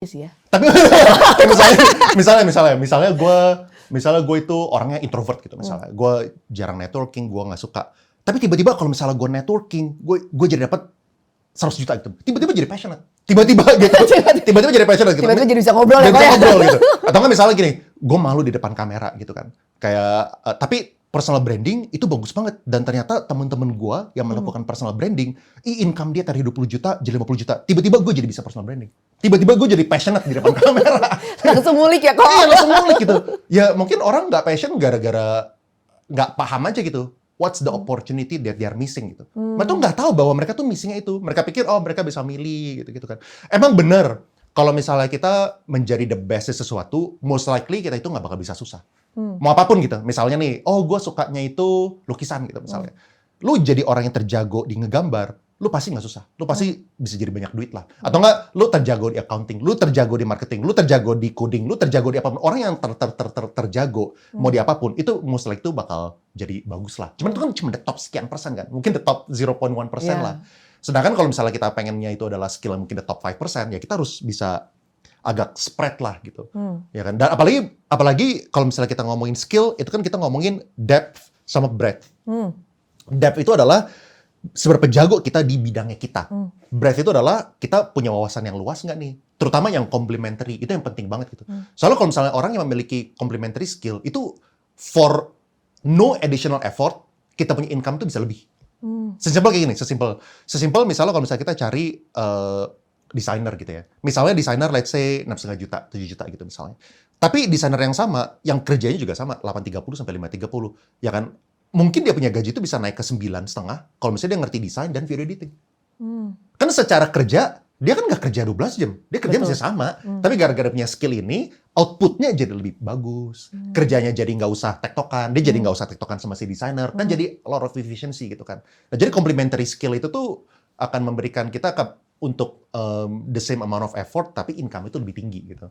sih ya. Tapi misalnya gue itu orangnya introvert gitu misalnya. Gue jarang networking, gue nggak suka. Tapi tiba-tiba kalau misalnya gue networking, gue jadi dapat 100 juta gitu. Tiba-tiba jadi passionate. Tiba-tiba gitu. Tiba-tiba jadi passionate gitu. Tiba-tiba jadi bisa ngobrol ya, Bisa Ko ya? ngobrol gitu. Atau nggak misalnya gini, gue malu di depan kamera gitu kan. Kayak, tapi personal branding itu bagus banget. Dan ternyata teman-teman gue yang melakukan personal branding, income dia dari 20 juta jadi 50 juta. Tiba-tiba gue jadi bisa personal branding. Tiba-tiba gue jadi passionate di depan kamera. Langsung ngulik ya, Ko? Iya, langsung ngulik gitu. Ya mungkin orang nggak passion gara-gara nggak paham aja gitu. What's the opportunity that they are missing gitu. Mereka tuh nggak tahu bahwa mereka tuh missingnya itu. Mereka pikir, oh mereka bisa milih gitu-gitu kan. Emang bener, kalau misalnya kita menjadi the best di sesuatu, most likely kita itu nggak bakal bisa susah. Mau apapun gitu. Misalnya nih, oh gue sukanya itu lukisan gitu misalnya. Lu jadi orang yang terjago di ngegambar, lu pasti nggak susah. Lu pasti bisa jadi banyak duit lah. Atau nggak, lu terjago di accounting, lu terjago di marketing, lu terjago di coding, lu terjago di apapun. Orang yang terjago, mau di apapun, itu most likely itu bakal jadi bagus lah. Cuman itu kan cuma the top sekian persen kan. Mungkin the top 0.1% lah. Sedangkan kalau misalnya kita pengennya itu adalah skill yang mungkin the top 5%, ya kita harus bisa agak spread lah gitu. Ya kan? Dan apalagi kalau misalnya kita ngomongin skill, itu kan kita ngomongin depth sama breadth. Depth itu adalah seberapa jago kita di bidangnya kita. Breadth itu adalah kita punya wawasan yang luas nggak nih? Terutama yang complementary, itu yang penting banget gitu. Soalnya kalau misalnya orang yang memiliki complementary skill, itu for no additional effort, kita punya income tuh bisa lebih. Sesimpel kayak gini, sesimpel misalnya kalau misalnya kita cari desainer gitu ya. Misalnya desainer let's say 6,5 juta, 7 juta gitu misalnya. Tapi desainer yang sama, yang kerjanya juga sama, 830 sampai 530. Ya kan? Mungkin dia punya gaji itu bisa naik ke 9,5 kalau misalnya dia ngerti desain dan video editing. Kan secara kerja, dia kan nggak kerja 12 jam. Dia kerja bisa sama. Tapi gara-gara punya skill ini, outputnya jadi lebih bagus. Kerjanya jadi nggak usah tektokan. Dia jadi nggak usah tektokan sama si desainer. Kan jadi a lot of efficiency gitu kan. Nah, jadi complementary skill itu tuh akan memberikan kita untuk the same amount of effort, tapi income itu lebih tinggi gitu.